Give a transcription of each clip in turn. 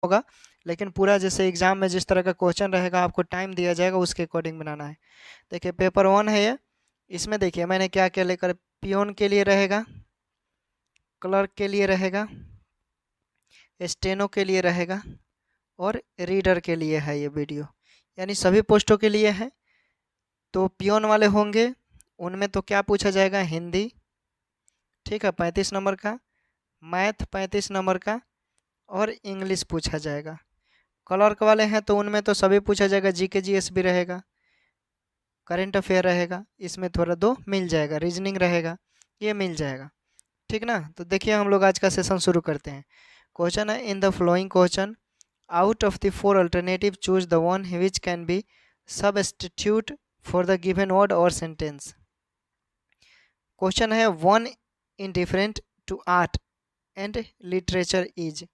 होगा, लेकिन पूरा जैसे एग्जाम में जिस तरह का क्वेश्चन रहेगा आपको टाइम दिया जाएगा उसके अकॉर्डिंग बनाना है। देखिए पेपर 1 है ये। इसमें देखिए मैंने क्या क्या लेकर, पियोन के लिए रहेगा, क्लर्क के लिए रहेगा, स्टेनो के लिए रहेगा और रीडर के लिए है ये वीडियो, यानी सभी पोस्टों के लिए है। तो पियोन वाले होंगे उनमें तो क्या पूछा जाएगा, हिंदी, ठीक है 35 नंबर का, मैथ 35 नंबर का और इंग्लिश पूछा जाएगा। क्लर्क वाले हैं तो उनमें तो सभी पूछा जाएगा, जीके जीएस भी रहेगा, करंट अफेयर रहेगा, इसमें थोड़ा 2 मिल जाएगा, रीजनिंग रहेगा, ये मिल जाएगा, ठीक ना। तो देखिए हम लोग आज का सेशन शुरू करते हैं। क्वेश्चन है, in the flowing question out of the 4 alternative choose the one which can be substitute for the given word और सेंटेंस। क्वेश्चन है, one indifferent to art and literature is,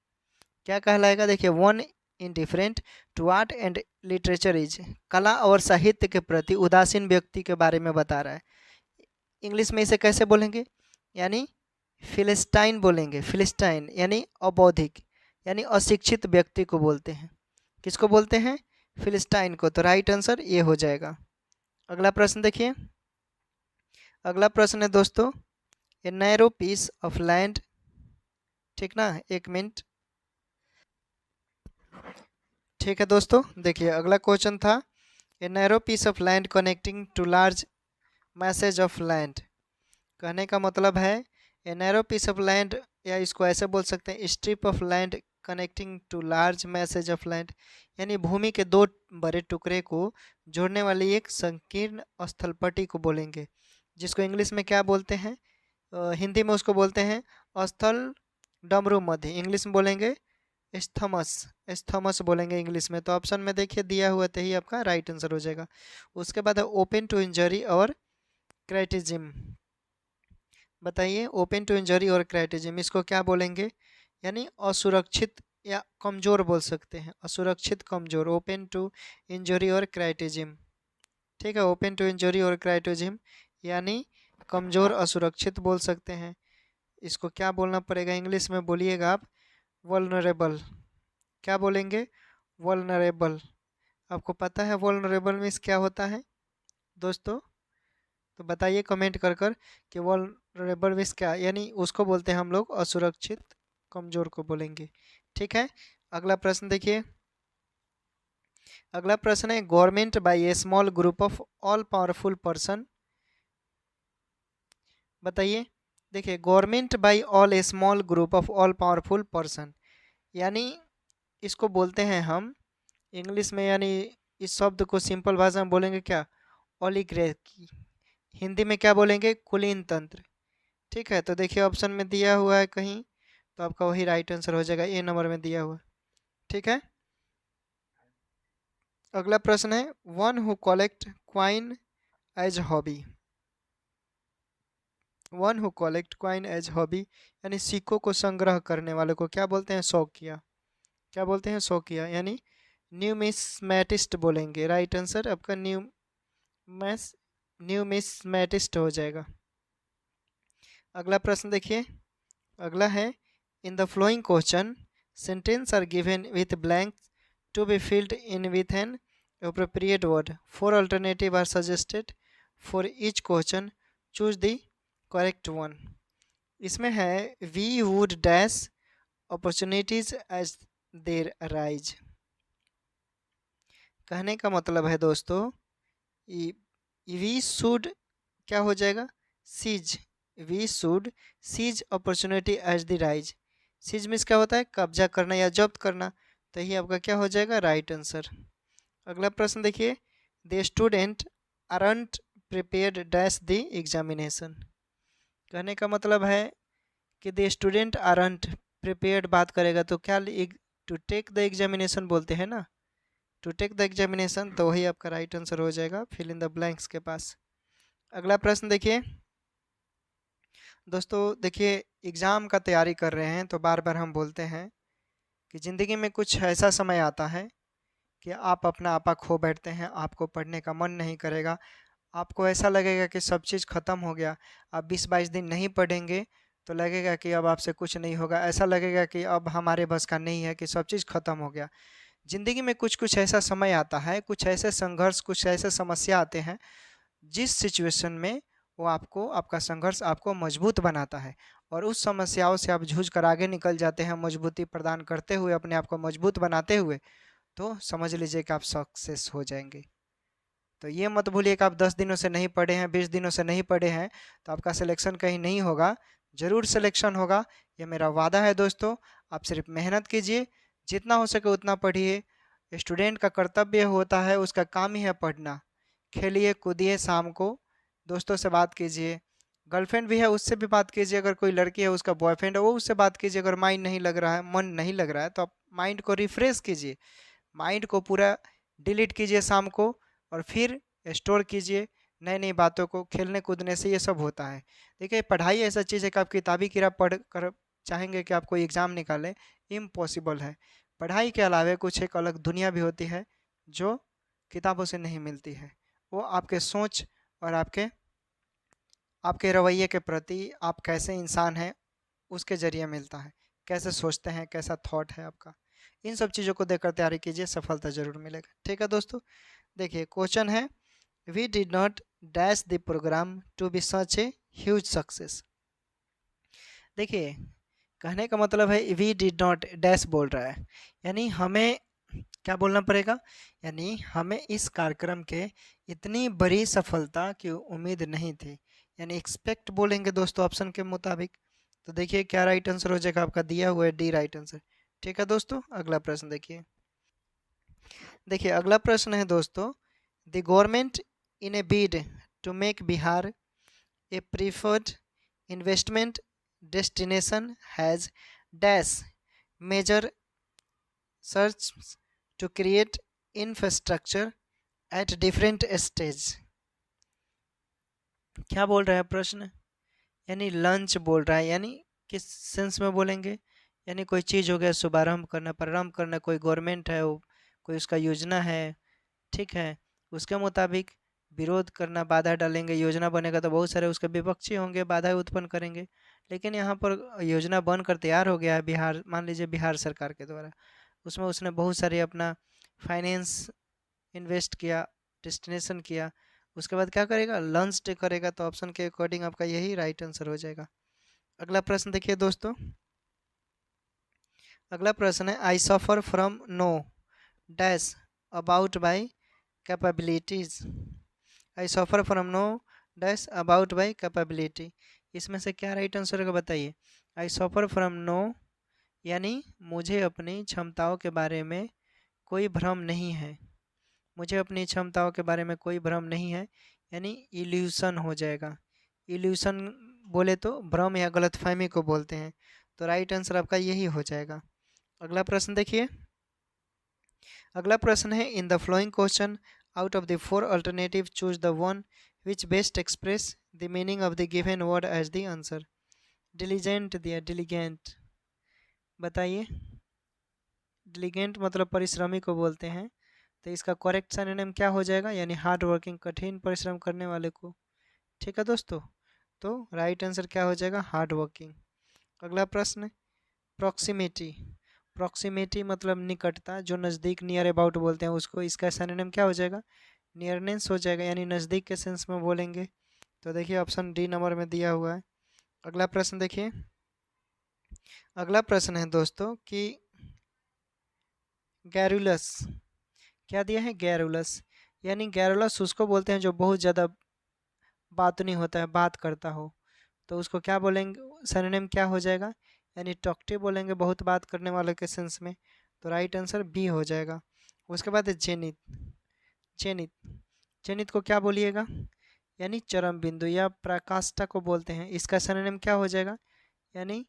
क्या कहलाएगा, देखिए one indifferent to art and literature is, कला और साहित्य के प्रति उदासीन व्यक्ति के बारे में बता रहा है। इंग्लिश में इसे कैसे बोलेंगे, यानी फिलिस्टाइन बोलेंगे, फिलिस्टाइन यानी अबौधिक यानी अशिक्षित व्यक्ति को बोलते हैं। किसको बोलते हैं, फिलिस्टाइन को। तो राइट आंसर ये हो जाएगा। अगला प्रश्न देखिए, अगला प्रश्न है दोस्तों, a narrow piece of land, ठीक ना, 1 मिनट, ठीक है दोस्तों। देखिए अगला क्वेश्चन था, a narrow piece of land connecting to large message of land. कहने का मतलब है a narrow piece of land, या इसको ऐसे बोल सकते हैं strip of land connecting to large message of land, यानी भूमि के 2 बड़े टुकड़े को जोड़ने वाली एक संकीर्ण स्थलपट्टी को बोलेंगे, जिसको इंग्लिश में क्या बोलते हैं, हिंदी में उसको बोलते हैं स्थल डमरू मध्य, इंग्लिश में बोलेंगे स्थमस, स्थमस बोलेंगे इंग्लिश में। तो ऑप्शन में देखिए दिया हुआ तो ही आपका राइट आंसर हो जाएगा। उसके बाद है ओपन टू इंजरी और क्राइटिज्म। बताइए ओपन टू इंजरी और क्राइटिज्म इसको क्या बोलेंगे, यानी असुरक्षित या कमज़ोर बोल सकते हैं, असुरक्षित कमज़ोर, ओपन टू इंजरी और क्राइटिज्म, ठीक है। ओपन टू इंजरी और क्राइटिज्म यानी कमज़ोर असुरक्षित बोल सकते हैं। इसको क्या बोलना पड़ेगा, इंग्लिश में बोलिएगा आप वल्नरेबल। क्या बोलेंगे, वल्नरेबल। आपको पता है वल्नरेबल मीन्स क्या होता है दोस्तों, तो बताइए कमेंट कर कर कि वल्नरेबल मीन्स क्या, यानी उसको बोलते हैं हम लोग असुरक्षित कमज़ोर को बोलेंगे, ठीक है। अगला प्रश्न देखिए, अगला प्रश्न है, government by A small group of all powerful person. बताइए, देखिए government by all A small group of all powerful person, यानी इसको बोलते हैं हम इंग्लिश में, यानी इस शब्द को सिंपल भाषा में बोलेंगे क्या, ओलिगार्की, हिंदी में क्या बोलेंगे, कुलीन तंत्र, ठीक है। तो देखिए ऑप्शन में दिया हुआ है कहीं, तो आपका वही राइट आंसर हो जाएगा, ए नंबर में दिया हुआ, ठीक है। अगला प्रश्न है, one who collect coin as hobby. One who collect coin as hobby यानी सिक्कों को संग्रह करने वाले को क्या बोलते हैं, शौकिया, क्या बोलते हैं, शौकिया, यानी न्यूमिस्मैटिस्ट बोलेंगे। राइट आंसर आपका न्यूमिस्मैटिस्ट हो जाएगा। अगला प्रश्न देखिए, अगला है, in the flowing question sentence are given with blanks to be filled in with an appropriate word, 4 alternative are suggested for each question, choose the correct one। इसमें है we would dash opportunities as they arise। कहने का मतलब है दोस्तों we should क्या हो जाएगा, seize, we should seize opportunity as the rise. Seize means क्या होता है, कब्जा करना या जब्त करना, तो ये आपका क्या हो जाएगा, राइट आंसर। अगला प्रश्न देखिए, the student aren't prepared dash the examination. कहने का मतलब है कि द स्टूडेंट आरंट प्रिपेयर्ड बात करेगा तो क्या, टू टेक द एग्जामिनेशन बोलते हैं ना, टू टेक द एग्जामिनेशन, तो वही आपका राइट आंसर हो जाएगा फिल इन द ब्लैंक्स के पास। अगला प्रश्न देखिए दोस्तों, देखिए एग्ज़ाम का तैयारी कर रहे हैं तो बार बार हम बोलते हैं कि ज़िंदगी में कुछ ऐसा समय आता है कि आप अपना आपा खो बैठते हैं, आपको पढ़ने का मन नहीं करेगा, आपको ऐसा लगेगा कि सब चीज़ ख़त्म हो गया, आप 20-22 दिन नहीं पढ़ेंगे तो लगेगा कि अब आपसे कुछ नहीं होगा, ऐसा लगेगा कि अब हमारे बस का नहीं है, कि सब चीज़ खत्म हो गया। ज़िंदगी में कुछ कुछ ऐसा समय आता है, कुछ ऐसे संघर्ष, कुछ ऐसे समस्या आते हैं, जिस सिचुएशन में वो आपको, आपका संघर्ष आपको मजबूत बनाता है, और उस समस्याओं से आप जूझ कर आगे निकल जाते हैं, मजबूती प्रदान करते हुए, अपने आप को मजबूत बनाते हुए, तो समझ लीजिए कि आप सक्सेस हो जाएंगे। तो ये मत भूलिए कि आप 10 दिनों से नहीं पढ़े हैं, 20 दिनों से नहीं पढ़े हैं, तो आपका सिलेक्शन कहीं नहीं होगा। ज़रूर सिलेक्शन होगा, ये मेरा वादा है दोस्तों। आप सिर्फ मेहनत कीजिए, जितना हो सके उतना पढ़िए। स्टूडेंट का कर्तव्य होता है, उसका काम ही है पढ़ना। खेलिए कूदिए, शाम को दोस्तों से बात कीजिए, गर्लफ्रेंड भी है उससे भी बात कीजिए, अगर कोई लड़की है उसका बॉयफ्रेंड है वो उससे बात कीजिए। अगर माइंड नहीं लग रहा है, मन नहीं लग रहा है, तो आप माइंड को रिफ्रेश कीजिए, माइंड को पूरा डिलीट कीजिए शाम को, और फिर स्टोर कीजिए नई नई बातों को। खेलने कूदने से ये सब होता है। देखिए पढ़ाई ऐसा चीज़ है कि आप किताबी कीड़ा पढ़ कर चाहेंगे कि आप कोई एग्ज़ाम निकालें, इम्पॉसिबल है। पढ़ाई के अलावा कुछ एक अलग दुनिया भी होती है, जो किताबों से नहीं मिलती है। वो आपके सोच और आपके आपके रवैये के प्रति, आप कैसे इंसान हैं, उसके ज़रिए मिलता है। कैसे सोचते हैं, कैसा थॉट है आपका, इन सब चीज़ों को देखकर तैयारी कीजिए, सफलता ज़रूर मिलेगा। ठीक है दोस्तों, देखिए क्वेश्चन है, we did not dash the programme to be such a huge success. देखिए कहने का मतलब है वी डिड नॉट डैश बोल रहा है, यानी हमें क्या बोलना पड़ेगा, यानी हमें इस कार्यक्रम के इतनी बड़ी सफलता की उम्मीद नहीं थी, यानी एक्सपेक्ट बोलेंगे दोस्तों ऑप्शन के मुताबिक। तो देखिए क्या राइट आंसर हो जाएगा, आपका दिया हुआ है डी राइट आंसर। ठीक है दोस्तों, अगला प्रश्न देखिए। देखिए अगला प्रश्न है दोस्तों, the government in a bid to make Bihar a preferred investment destination has dash major search to create infrastructure at different stage। क्या बोल रहा है प्रश्न, यानी लंच बोल रहा है, यानी किस सेंस में बोलेंगे, यानी कोई चीज़ हो गया शुभारंभ करना, प्रारंभ करना, कोई गवर्नमेंट है वो, कोई उसका योजना है, ठीक है, उसके मुताबिक विरोध करना, बाधा डालेंगे। योजना बनेगा तो बहुत सारे उसके विपक्षी होंगे, बाधा उत्पन्न करेंगे। लेकिन यहाँ पर योजना बनकर तैयार हो गया है बिहार, मान लीजिए बिहार सरकार के द्वारा, उसमें उसने बहुत सारे अपना फाइनेंस इन्वेस्ट किया, डेस्टिनेशन किया, उसके बाद क्या करेगा, लंच करेगा। तो ऑप्शन के अकॉर्डिंग आपका यही राइट आंसर हो जाएगा। अगला प्रश्न देखिए दोस्तों, अगला प्रश्न है, I suffer from no dash about by capabilities. I suffer from no dash about by capability, इसमें से क्या राइट आंसर होगा बताइए। आई सफ़र फ्रॉम नो, यानी मुझे अपनी क्षमताओं के बारे में कोई भ्रम नहीं है, मुझे अपनी क्षमताओं के बारे में कोई भ्रम नहीं है, यानी इल्यूशन हो जाएगा। इल्यूशन बोले तो भ्रम या गलतफहमी को बोलते हैं। तो राइट आंसर आपका यही हो जाएगा। अगला प्रश्न देखिए, अगला प्रश्न है, in the flowing question out of the 4 alternative choose the one which best express the meaning of the given word as the answer. Diligent दिया, डिलीगेंट बताइए। डिलीगेंट मतलब परिश्रमी को बोलते हैं, तो इसका करेक्ट सिनोनिम क्या हो जाएगा, यानी हार्ड वर्किंग, कठिन परिश्रम करने वाले को। ठीक है दोस्तों, तो राइट आंसर क्या हो जाएगा, हार्ड वर्किंग। अगला प्रश्न, प्रॉक्सिमिटी। प्रॉक्सिमिटी मतलब निकटता, जो नज़दीक, नियर अबाउट बोलते हैं उसको, इसका सिनोनिम क्या हो जाएगा, नियरनेस हो जाएगा, यानी नज़दीक के सेंस में बोलेंगे। तो देखिए ऑप्शन डी नंबर में दिया हुआ है। अगला प्रश्न देखिए, अगला प्रश्न है दोस्तों कि गैरुलस, क्या दिया है, गैरुलस, यानी गैरुलस उसको बोलते हैं जो बहुत ज़्यादा बात नहीं होता है, बात करता हो, तो उसको क्या बोलेंगे, सिनोनिम क्या हो जाएगा, यानी टॉक्टिव बोलेंगे, बहुत बात करने वाले के सेंस में। तो राइट आंसर बी हो जाएगा। उसके बाद है जेनित। जेनित, जेनित को क्या बोलिएगा, यानी चरम बिंदु या पराकाष्ठा को बोलते हैं, इसका सिनोनिम क्या हो जाएगा, यानी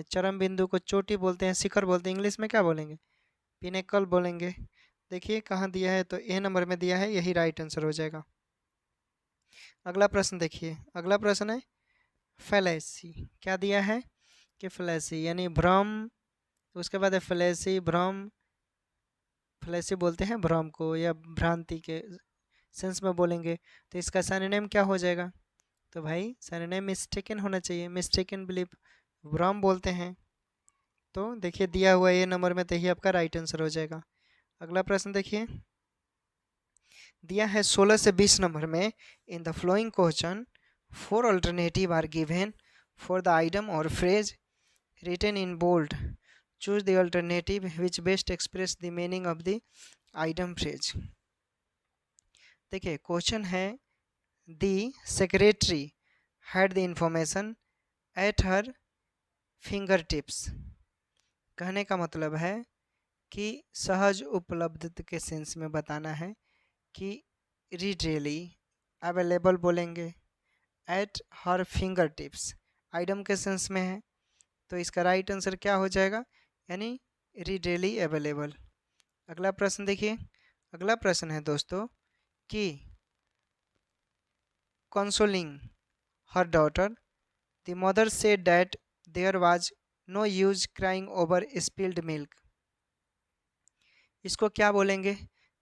चरम बिंदु को चोटी बोलते हैं, शिखर बोलते हैं, इंग्लिश में क्या बोलेंगे, पिनेकल बोलेंगे। देखिए कहाँ दिया है, तो ए नंबर में दिया है, यही राइट आंसर हो जाएगा। अगला प्रश्न देखिए, अगला प्रश्न है फैलेसी। क्या दिया है कि फैलेसी यानी भ्रम, उसके बाद है फैलेसी, भ्रम, फैलेसी बोलते हैं भ्रम को या भ्रांति के सेंस में बोलेंगे, तो इसका सिनोनिम क्या हो जाएगा। तो भाई सरनेम मिस्टेकन होना चाहिए, मिस्टेकन बिलीफ ब्रॉम बोलते हैं। तो देखिए दिया हुआ ये नंबर में, तो यही आपका राइट आंसर हो जाएगा। अगला प्रश्न देखिए, दिया है 16 से 20 नंबर में, in the flowing question 4 alternative are given for the item और phrase written in bold. Choose the alternative which best express the meaning of the item phrase. देखिए क्वेश्चन है, the secretary had the information at her fingertips. कहने का मतलब है कि सहज उपलब्ध के सेंस में बताना है कि readily अवेलेबल बोलेंगे, at her fingertips आइटम के सेंस में है, तो इसका राइट आंसर क्या हो जाएगा, यानी रीडेली अवेलेबल। अगला प्रश्न देखिए, अगला प्रश्न है दोस्तों कि consoling her daughter the mother said that there was no use crying over spilled milk. इसको क्या बोलेंगे,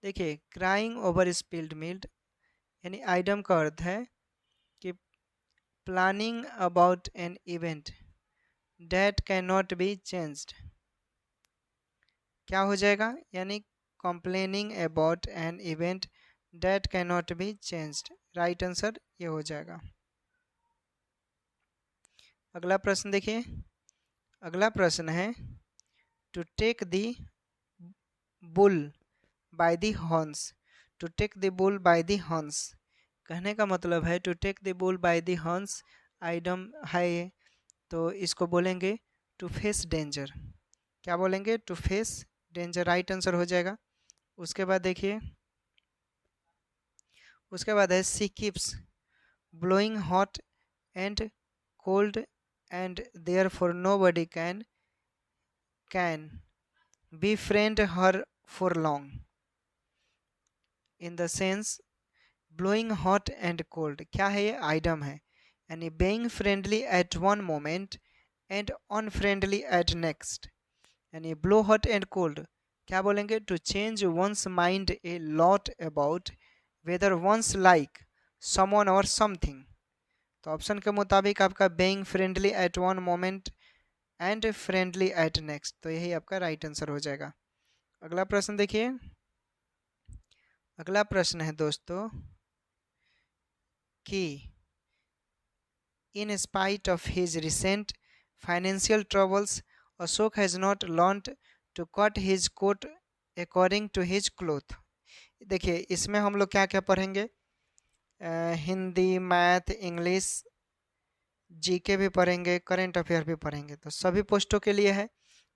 देखिए क्राइंग ओवर स्पिल्ड मिल्क यानी आइटम का अर्थ है कि planning about an event that cannot be changed। क्या हो जाएगा, यानी complaining about an event that cannot be changed। Right answer ये हो जाएगा। अगला प्रश्न देखिए, अगला प्रश्न है to take the bull by the horns. To take the bull by the horns कहने का मतलब है to take the bull by the horns item है ये, तो इसको बोलेंगे टू फेस डेंजर। क्या बोलेंगे, to face danger, right answer हो जाएगा। उसके बाद देखिए, उसके बाद है she keeps blowing hot and cold and therefore nobody can be friend her for long. In the sense blowing hot and cold क्या है, ये आइटम है, यानी being friendly at one moment and unfriendly at next। यानी blow hot and cold क्या बोलेंगे, to change one's mind a lot about whether one's like someone or something। तो option के मुताबिक आपका being friendly at one moment and friendly at next, तो यही आपका राइट आंसर हो जाएगा। अगला प्रश्न देखिए, अगला प्रश्न है दोस्तों कि in spite of his recent financial troubles, Ashok has not learned to cut his coat according to his cloth। देखिए इसमें हम लोग क्या क्या पढ़ेंगे, हिंदी, मैथ, इंग्लिश, जीके भी पढ़ेंगे, करंट अफेयर भी पढ़ेंगे। तो सभी पोस्टों के लिए है,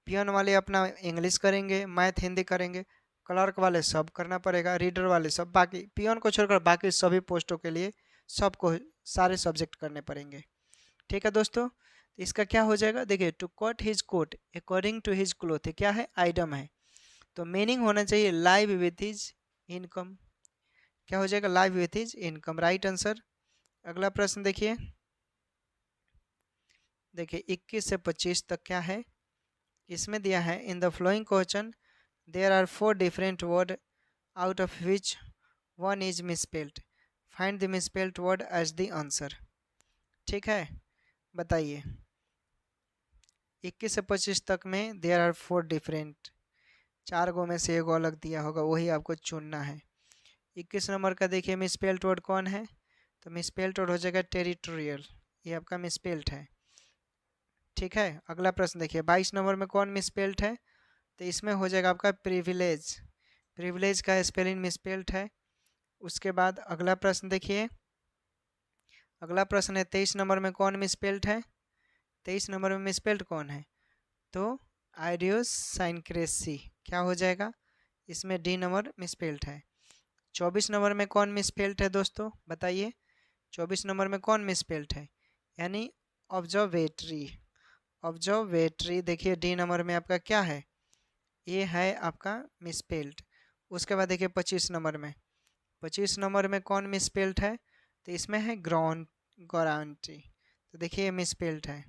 पियन वाले अपना इंग्लिश करेंगे, मैथ हिंदी करेंगे, क्लर्क वाले सब करना पड़ेगा, रीडर वाले सब, बाकी पियन को छोड़कर बाकी सभी पोस्टों के लिए सबको सारे सब्जेक्ट करने पड़ेंगे। ठीक है दोस्तों, तो इसका क्या हो जाएगा, देखिए to cut his coat according to his cloth क्या है, आइटम है, तो मीनिंग होना चाहिए लाइव विथ हिज इनकम। क्या हो जाएगा, live with his income, right answer. अगला प्रश्न देखिए, देखिए 21 से 25 तक क्या है, इसमें दिया है in the flowing question there are 4 different word out of which one is misspelled, find the misspelled word as the answer. ठीक है, बताइए 21 से 25 तक में देयर आर 4 डिफरेंट, 4 गो में से एक अलग दिया होगा, वही आपको चुनना है। 21 नंबर का देखिए मिसस्पेल्ड वर्ड कौन है, तो मिसस्पेल्ड वर्ड हो जाएगा टेरिटोरियल, ये आपका मिसस्पेल्ड है। ठीक है, अगला प्रश्न देखिए 22 नंबर में कौन मिसस्पेल्ड है, तो इसमें हो जाएगा आपका प्रिविलेज, प्रिविलेज का स्पेलिंग मिसस्पेल्ड है। उसके बाद अगला प्रश्न देखिए, अगला प्रश्न है 23 नंबर में कौन मिसस्पेल्ड है, 23 नंबर में मिसस्पेल्ड कौन है, तो आइडियोसाइनक्रेसी क्या हो जाएगा, इसमें डी नंबर मिसस्पेल्ड है। 24 नंबर में कौन मिसस्पेल्ड है दोस्तों, बताइए 24 नंबर में कौन मिसस्पेल्ड है, यानी ऑब्जर्वेटरी, ऑब्जर्वेटरी देखिए डी नंबर में आपका क्या है, ये है आपका मिसस्पेल्ड। उसके बाद देखिए 25 नंबर में, 25 नंबर में कौन मिसस्पेल्ड है, तो इसमें है ग्रांटी, तो देखिए ये मिसस्पेल्ड है।